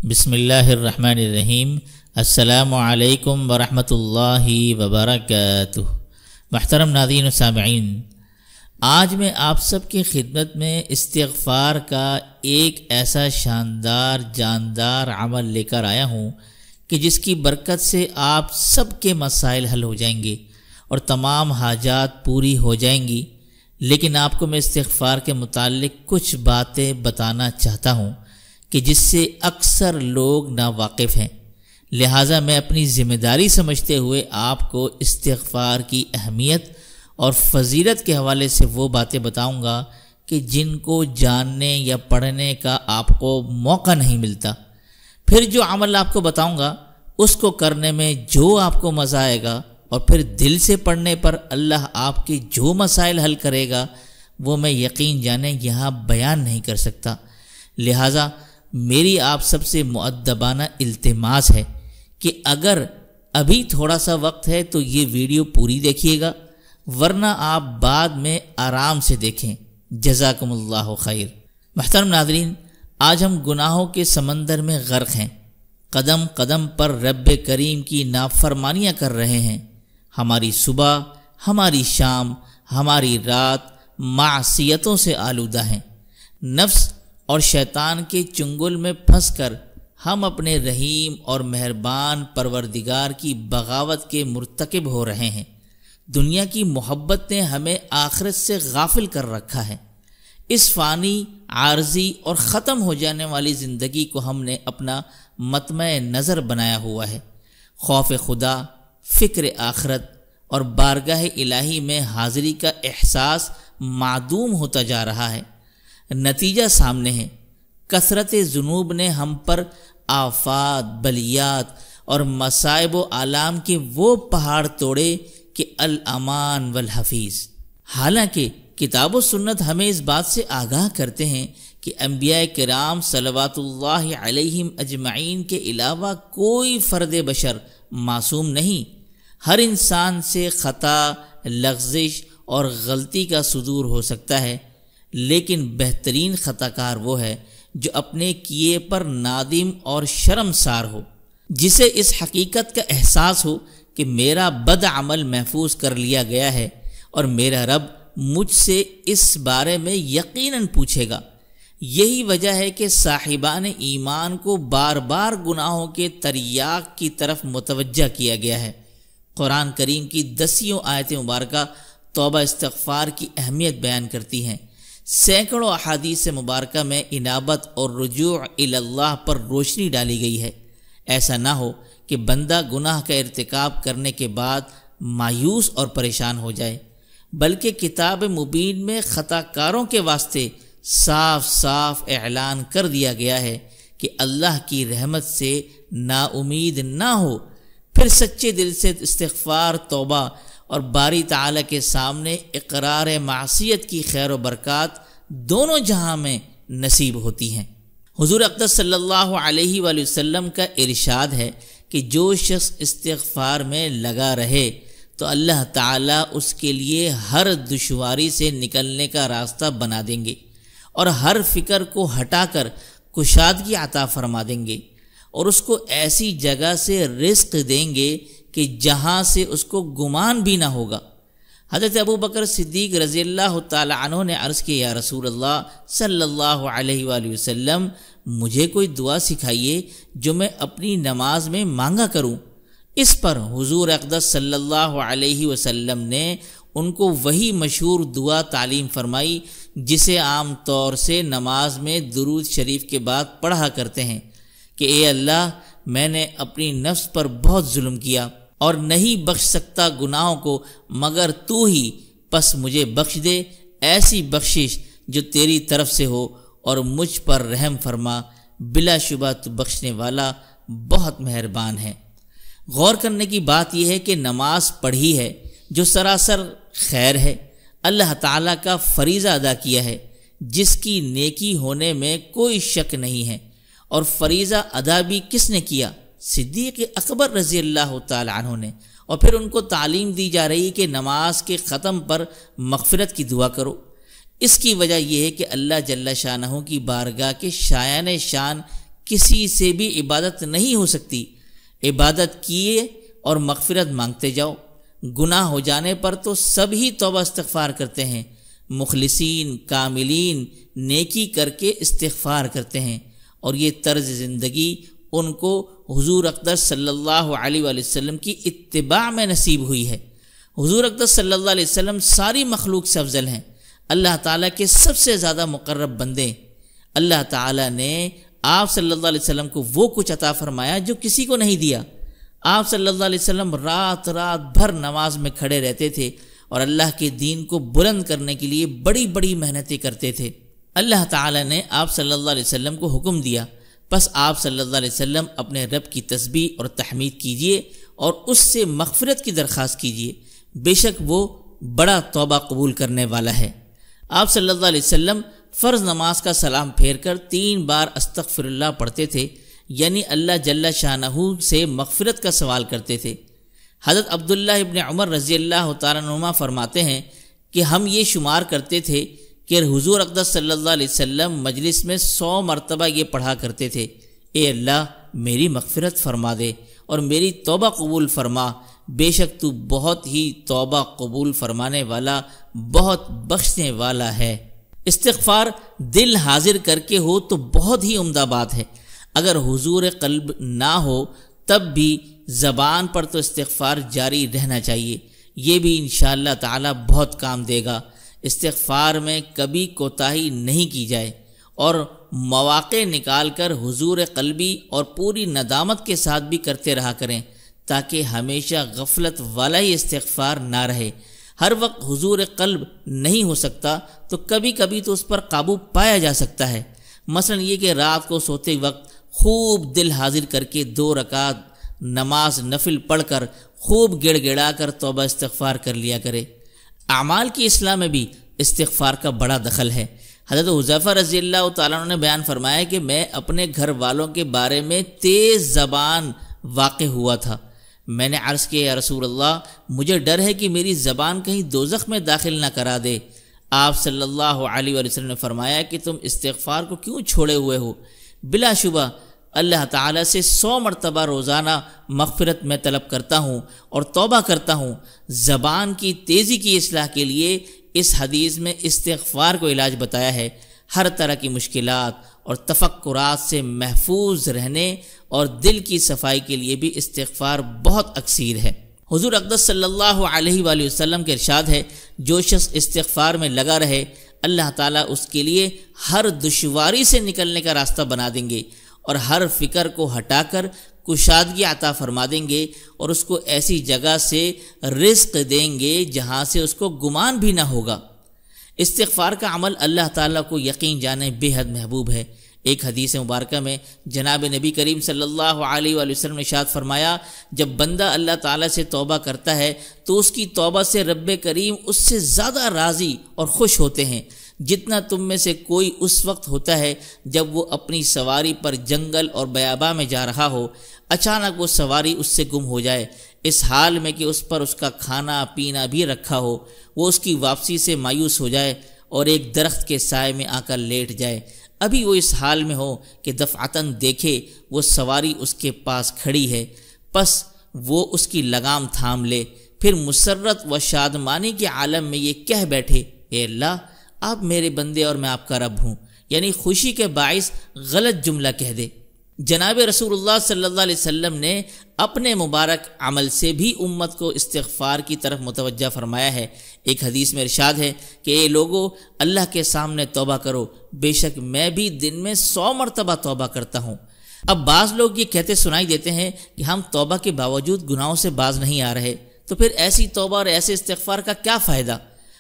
بسم اللہ الرحمن الرحیم۔ السلام علیکم ورحمۃ اللہ وبرکاتہ۔ محترم ناظرین و سامعین، آج میں آپ سب کی خدمت میں استغفار کا ایک ایسا شاندار جاندار عمل لے کر آیا ہوں کہ جس کی برکت سے آپ سب کے مسائل حل ہو جائیں گے اور تمام حاجات پوری ہو جائیں گی۔ لیکن آپ کو میں استغفار کے متعلق کچھ باتیں بتانا چاہتا ہوں کہ جس سے اکثر لوگ ناواقف ہیں، لہٰذا میں اپنی ذمہ داری سمجھتے ہوئے آپ کو استغفار کی اہمیت اور فضیلت کے حوالے سے وہ باتیں بتاؤں گا کہ جن کو جاننے یا پڑھنے کا آپ کو موقع نہیں ملتا۔ پھر جو عمل آپ کو بتاؤں گا اس کو کرنے میں جو آپ کو مزہ آئے گا اور پھر دل سے پڑھنے پر اللہ آپ کے جو مسائل حل کرے گا وہ میں یقین جانے یہاں بیان نہیں کر سکتا۔ لہٰذا میری آپ سب سے مؤدبانہ التماس ہے کہ اگر ابھی تھوڑا سا وقت ہے تو یہ ویڈیو پوری دیکھیے گا، ورنہ آپ بعد میں آرام سے دیکھیں۔ جزاکم اللہ خیر۔ محترم ناظرین، آج ہم گناہوں کے سمندر میں غرق ہیں، قدم قدم پر رب کریم کی نافرمانیاں کر رہے ہیں۔ ہماری صبح، ہماری شام، ہماری رات معصیتوں سے آلودہ ہیں۔ نفس اور شیطان کے چنگل میں پھنس کر ہم اپنے رحیم اور مہربان پروردگار کی بغاوت کے مرتکب ہو رہے ہیں۔ دنیا کی محبت نے ہمیں آخرت سے غافل کر رکھا ہے۔ اس فانی، عارضی اور ختم ہو جانے والی زندگی کو ہم نے اپنا مطمع نظر بنایا ہوا ہے۔ خوف خدا، فکر آخرت اور بارگاہ الہی میں حاضری کا احساس معدوم ہوتا جا رہا ہے۔ نتیجہ سامنے ہے، کثرت ذنوب نے ہم پر آفات، بلیات اور مصائب و آلام کے وہ پہاڑ توڑے کہ الامان والحفیظ۔ حالانکہ کتاب و سنت ہمیں اس بات سے آگاہ کرتے ہیں کہ انبیاء کرام صلوات اللہ علیہم اجمعین کے علاوہ کوئی فرد بشر معصوم نہیں۔ ہر انسان سے خطا، لغزش اور غلطی کا صدور ہو سکتا ہے، لیکن بہترین خطا کار وہ ہے جو اپنے کیے پر نادم اور شرمسار ہو، جسے اس حقیقت کا احساس ہو کہ میرا بد عمل محفوظ کر لیا گیا ہے اور میرا رب مجھ سے اس بارے میں یقیناً پوچھے گا۔ یہی وجہ ہے کہ صاحبان ایمان کو بار بار گناہوں کے تریاق کی طرف متوجہ کیا گیا ہے۔ قرآن کریم کی 10 آیت مبارکہ توبہ استغفار کی اہمیت بیان کرتی ہیں۔ سینکڑوں احادیث مبارکہ میں انابت اور رجوع الی اللہ پر روشنی ڈالی گئی ہے۔ ایسا نہ ہو کہ بندہ گناہ کا ارتکاب کرنے کے بعد مایوس اور پریشان ہو جائے، بلکہ کتاب مبین میں خطا کاروں کے واسطے صاف صاف اعلان کر دیا گیا ہے کہ اللہ کی رحمت سے نا امید نہ ہو، پھر سچے دل سے استغفار، توبہ اور باری تعالیٰ کے سامنے اقرار معصیت کی خیر و برکات دونوں جہاں میں نصیب ہوتی ہیں۔ حضور اقدس صلی اللہ علیہ وآلہ وسلم کا ارشاد ہے کہ جو شخص استغفار میں لگا رہے تو اللہ تعالیٰ اس کے لیے ہر دشواری سے نکلنے کا راستہ بنا دیں گے اور ہر فکر کو ہٹا کر کشادگی عطا فرما دیں گے، اور اس کو ایسی جگہ سے رزق دیں گے کہ جہاں سے اس کو گمان بھی نہ ہوگا۔ حضرت ابو بکر صدیق رضی اللہ تعالی عنہ نے عرض کیا، یا رسول اللہ صلی اللہ علیہ وآلہ وسلم، مجھے کوئی دعا سکھائیے جو میں اپنی نماز میں مانگا کروں۔ اس پر حضور اقدس صلی اللہ علیہ وسلم نے ان کو وہی مشہور دعا تعلیم فرمائی جسے عام طور سے نماز میں درود شریف کے بعد پڑھا کرتے ہیں کہ اے اللہ، میں نے اپنی نفس پر بہت ظلم کیا اور نہیں بخش سکتا گناہوں کو مگر تو ہی، پس مجھے بخش دے ایسی بخشش جو تیری طرف سے ہو اور مجھ پر رحم فرما، بلا شبہ تو بخشنے والا بہت مہربان ہے۔ غور کرنے کی بات یہ ہے کہ نماز پڑھی ہے جو سراسر خیر ہے، اللہ تعالیٰ کا فریضہ ادا کیا ہے جس کی نیکی ہونے میں کوئی شک نہیں ہے، اور فریضہ ادا بھی کس نے کیا؟ صدیق اکبر رضی اللہ تعالی عنہ نے۔ اور پھر ان کو تعلیم دی جا رہی کہ نماز کے ختم پر مغفرت کی دعا کرو۔ اس کی وجہ یہ ہے کہ اللہ جل شانہ کی بارگاہ کے شایان شان کسی سے بھی عبادت نہیں ہو سکتی۔ عبادت کیے اور مغفرت مانگتے جاؤ۔ گناہ ہو جانے پر تو سب ہی توبہ استغفار کرتے ہیں، مخلصین کاملین نیکی کر کے استغفار کرتے ہیں، اور یہ طرز زندگی ان کو حضور اقدس صلی اللہ علیہ وآلہ وسلم کی اتباع میں نصیب ہوئی ہے۔ حضور اقدس صلی اللہ علیہ وسلم ساری مخلوق سے افضل ہیں، اللہ تعالیٰ کے سب سے زیادہ مقرب بندے۔ اللہ تعالیٰ نے آپ صلی اللہ علیہ وسلم کو وہ کچھ عطا فرمایا جو کسی کو نہیں دیا۔ آپ صلی اللہ علیہ وسلم رات بھر نماز میں کھڑے رہتے تھے اور اللہ کے دین کو بلند کرنے کے لیے بڑی بڑی محنتیں کرتے تھے۔ اللہ تعالیٰ نے آپ صلی اللہ علیہ وسلم کو حکم دیا، پس آپ صلی اللہ علیہ وسلم اپنے رب کی تسبیح اور تحمید کیجئے اور اس سے مغفرت کی درخواست کیجئے، بے شک وہ بڑا توبہ قبول کرنے والا ہے۔ آپ صلی اللہ علیہ وسلم فرض نماز کا سلام پھیر کر 3 بار استغفر اللہ پڑھتے تھے، یعنی اللہ جل شانہ سے مغفرت کا سوال کرتے تھے۔ حضرت عبداللہ ابن عمر رضی اللہ تعالیٰ عنہما فرماتے ہیں کہ ہم یہ شمار کرتے تھے کہ حضور اقدس صلی اللہ علیہ وسلم مجلس میں 100 مرتبہ یہ پڑھا کرتے تھے، اے اللہ میری مغفرت فرما دے اور میری توبہ قبول فرما، بے شک تو بہت ہی توبہ قبول فرمانے والا، بہت بخشنے والا ہے۔ استغفار دل حاضر کر کے ہو تو بہت ہی عمدہ بات ہے، اگر حضور قلب نہ ہو تب بھی زبان پر تو استغفار جاری رہنا چاہیے، یہ بھی انشاءاللہ تعالی بہت کام دے گا۔ استغفار میں کبھی کوتاہی نہیں کی جائے اور مواقع نکال کر حضور قلبی اور پوری ندامت کے ساتھ بھی کرتے رہا کریں، تاکہ ہمیشہ غفلت والا ہی استغفار نہ رہے۔ ہر وقت حضور قلب نہیں ہو سکتا تو کبھی کبھی تو اس پر قابو پایا جا سکتا ہے، مثلا یہ کہ رات کو سوتے وقت خوب دل حاضر کر کے 2 رکعت نماز نفل پڑھ کر خوب گڑ گڑا کر توبہ استغفار کر لیا کرے۔ اعمال کی اصلاح میں بھی استغفار کا بڑا دخل ہے۔ حضرت حذیفہ رضی اللہ تعالیٰ عنہ نے بیان فرمایا کہ میں اپنے گھر والوں کے بارے میں تیز زبان واقع ہوا تھا۔ میں نے عرض کیا یا رسول اللہ، مجھے ڈر ہے کہ میری زبان کہیں دوزخ میں داخل نہ کرا دے۔ آپ صلی اللہ علیہ وسلم نے فرمایا کہ تم استغفار کو کیوں چھوڑے ہوئے ہو؟ بلا شبہ اللہ تعالیٰ سے 100 مرتبہ روزانہ مغفرت میں طلب کرتا ہوں اور توبہ کرتا ہوں۔ زبان کی تیزی کی اصلاح کے لیے اس حدیث میں استغفار کو علاج بتایا ہے۔ ہر طرح کی مشکلات اور تفکرات سے محفوظ رہنے اور دل کی صفائی کے لیے بھی استغفار بہت اکثیر ہے۔ حضور اقدس صلی اللہ علیہ وآلہ وسلم کے ارشاد ہے، جو شخص استغفار میں لگا رہے اللہ تعالیٰ اس کے لیے ہر دشواری سے نکلنے کا راستہ بنا دیں گے اور ہر فکر کو ہٹا کر کشادگی عطا فرما دیں گے اور اس کو ایسی جگہ سے رزق دیں گے جہاں سے اس کو گمان بھی نہ ہوگا۔ استغفار کا عمل اللہ تعالیٰ کو یقین جانے بے حد محبوب ہے۔ ایک حدیث مبارکہ میں جناب نبی کریم صلی اللہ علیہ وآلہ وسلم نے ارشاد فرمایا، جب بندہ اللہ تعالیٰ سے توبہ کرتا ہے تو اس کی توبہ سے رب کریم اس سے زیادہ راضی اور خوش ہوتے ہیں جتنا تم میں سے کوئی اس وقت ہوتا ہے جب وہ اپنی سواری پر جنگل اور بیاباں میں جا رہا ہو، اچانک وہ سواری اس سے گم ہو جائے، اس حال میں کہ اس پر اس کا کھانا پینا بھی رکھا ہو، وہ اس کی واپسی سے مایوس ہو جائے اور ایک درخت کے سائے میں آ کر لیٹ جائے۔ ابھی وہ اس حال میں ہو کہ دفعتاً دیکھے وہ سواری اس کے پاس کھڑی ہے، پس وہ اس کی لگام تھام لے، پھر مسرت و شادمانی کے عالم میں یہ کہہ بیٹھے، اے اللہ آپ میرے بندے اور میں آپ کا رب ہوں، یعنی خوشی کے باعث غلط جملہ کہہ دے۔ جناب رسول اللہ صلی اللہ علیہ وسلم نے اپنے مبارک عمل سے بھی امت کو استغفار کی طرف متوجہ فرمایا ہے۔ ایک حدیث میں ارشاد ہے کہ اے لوگو اللہ کے سامنے توبہ کرو، بے شک میں بھی دن میں 100 مرتبہ توبہ کرتا ہوں۔ اب بعض لوگ یہ کہتے سنائی دیتے ہیں کہ ہم توبہ کے باوجود گناہوں سے باز نہیں آ رہے، تو پھر ایسی توبہ اور ایسے استغفار کا کیا فائدہ؟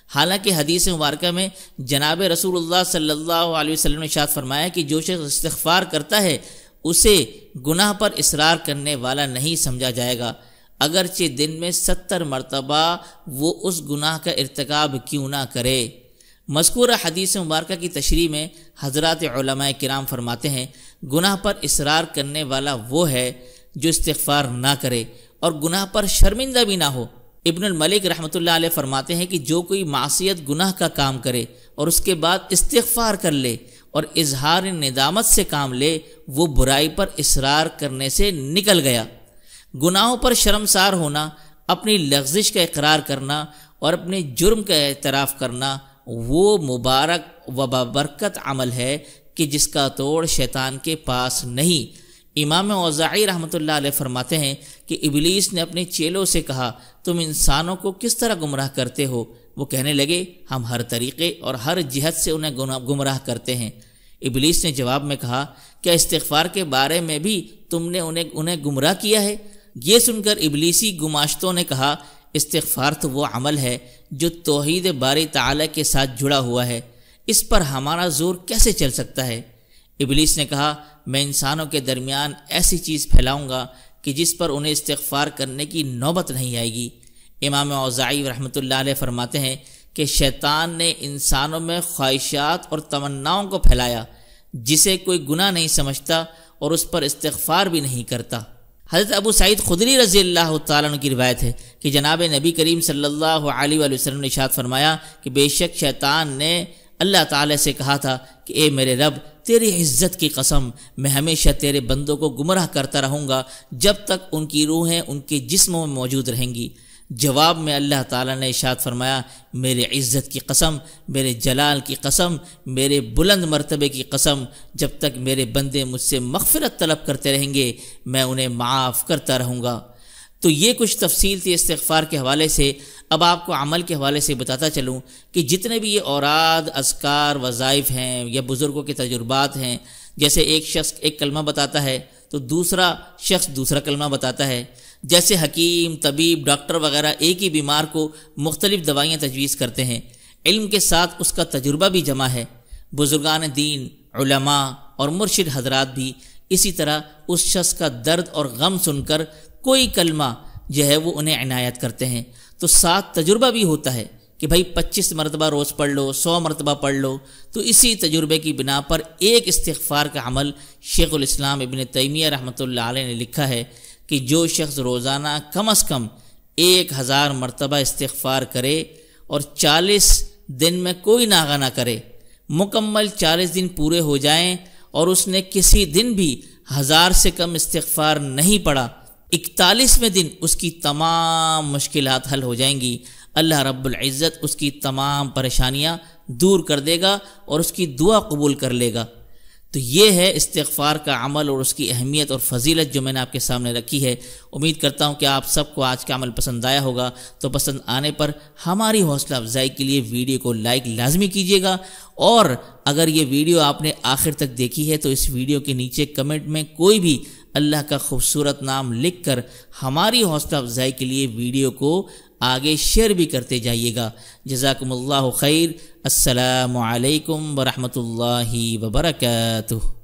حالانکہ حدیث مبارکہ میں جناب رسول اللہ صلی اللہ علیہ وسلم نے ارشاد فرمایا کہ جو شخص استغفار کرتا ہے اسے گناہ پر اصرار کرنے والا نہیں سمجھا جائے گا، اگرچہ دن میں 70 مرتبہ وہ اس گناہ کا ارتکاب کیوں نہ کرے۔ مذکورہ حدیث مبارکہ کی تشریح میں حضرات علماء کرام فرماتے ہیں، گناہ پر اصرار کرنے والا وہ ہے جو استغفار نہ کرے اور گناہ پر شرمندہ بھی نہ ہو۔ ابن الملک رحمۃ اللہ علیہ فرماتے ہیں کہ جو کوئی معصیت گناہ کا کام کرے اور اس کے بعد استغفار کر لے اور اظہار ندامت سے کام لے، وہ برائی پر اصرار کرنے سے نکل گیا۔ گناہوں پر شرمسار ہونا، اپنی لغزش کا اقرار کرنا اور اپنے جرم کا اعتراف کرنا وہ مبارک و بابرکت عمل ہے کہ جس کا توڑ شیطان کے پاس نہیں۔ امام اوزاعی رحمۃ اللہ علیہ فرماتے ہیں کہ ابلیس نے اپنے چیلوں سے کہا، تم انسانوں کو کس طرح گمراہ کرتے ہو؟ وہ کہنے لگے، ہم ہر طریقے اور ہر جہت سے انہیں گمراہ کرتے ہیں۔ ابلیس نے جواب میں کہا، کیا استغفار کے بارے میں بھی تم نے انہیں گمراہ کیا ہے؟ یہ سن کر ابلیسی گماشتوں نے کہا، استغفار تو وہ عمل ہے جو توحید باری تعالیٰ کے ساتھ جڑا ہوا ہے، اس پر ہمارا زور کیسے چل سکتا ہے؟ ابلیس نے کہا، میں انسانوں کے درمیان ایسی چیز پھیلاؤں گا کہ جس پر انہیں استغفار کرنے کی نوبت نہیں آئے گی۔ امام اوزاعی رحمۃ اللہ علیہ فرماتے ہیں کہ شیطان نے انسانوں میں خواہشات اور تمناؤں کو پھیلایا جسے کوئی گناہ نہیں سمجھتا اور اس پر استغفار بھی نہیں کرتا۔ حضرت ابو سعید خدری رضی اللہ تعالیٰ عنہ کی روایت ہے کہ جناب نبی کریم صلی اللہ علیہ وآلہ وسلم نے ارشاد فرمایا کہ بے شک شیطان نے اللہ تعالیٰ سے کہا تھا کہ اے میرے رب، تیری عزت کی قسم، میں ہمیشہ تیرے بندوں کو گمراہ کرتا رہوں گا جب تک ان کی روحیں ان کے جسموں میں موجود رہیں گی۔ جواب میں اللہ تعالیٰ نے ارشاد فرمایا، میرے عزت کی قسم، میرے جلال کی قسم، میرے بلند مرتبے کی قسم، جب تک میرے بندے مجھ سے مغفرت طلب کرتے رہیں گے میں انہیں معاف کرتا رہوں گا۔ تو یہ کچھ تفصیل تھی استغفار کے حوالے سے۔ اب آپ کو عمل کے حوالے سے بتاتا چلوں کہ جتنے بھی یہ اوراد، اذکار، وظائف ہیں یا بزرگوں کے تجربات ہیں، جیسے ایک شخص ایک کلمہ بتاتا ہے تو دوسرا شخص دوسرا کلمہ بتاتا ہے، جیسے حکیم، طبیب، ڈاکٹر وغیرہ ایک ہی بیمار کو مختلف دوائیاں تجویز کرتے ہیں، علم کے ساتھ اس کا تجربہ بھی جمع ہے۔ بزرگان دین، علماء اور مرشد حضرات بھی اسی طرح اس شخص کا درد اور غم سن کر کوئی کلمہ جو ہے وہ انہیں عنایت کرتے ہیں، تو ساتھ تجربہ بھی ہوتا ہے کہ بھائی 25 مرتبہ روز پڑھ لو، 100 مرتبہ پڑھ لو۔ تو اسی تجربے کی بنا پر ایک استغفار کا عمل شیخ الاسلام ابن تیمیہ رحمۃ اللہ علیہ نے لکھا ہے کہ جو شخص روزانہ کم از کم 1000 مرتبہ استغفار کرے اور 40 دن میں کوئی ناغہ نہ کرے، مکمل 40 دن پورے ہو جائیں اور اس نے کسی دن بھی 1000 سے کم استغفار نہیں پڑھا، 41ویں دن اس کی تمام مشکلات حل ہو جائیں گی۔ اللہ رب العزت اس کی تمام پریشانیاں دور کر دے گا اور اس کی دعا قبول کر لے گا۔ تو یہ ہے استغفار کا عمل اور اس کی اہمیت اور فضیلت جو میں نے آپ کے سامنے رکھی ہے۔ امید کرتا ہوں کہ آپ سب کو آج کا عمل پسند آیا ہوگا، تو پسند آنے پر ہماری حوصلہ افزائی کے لیے ویڈیو کو لائک لازمی کیجیے گا، اور اگر یہ ویڈیو آپ نے آخر تک دیکھی ہے تو اس ویڈیو کے نیچے کمنٹ میں کوئی بھی اللہ کا خوبصورت نام لکھ کر ہماری حوصلہ افزائی کے لیے ویڈیو کو آگے شیئر بھی کرتے جائیے گا۔ جزاکم اللہ خیر۔ السلام علیکم ورحمۃ اللہ وبرکاتہ۔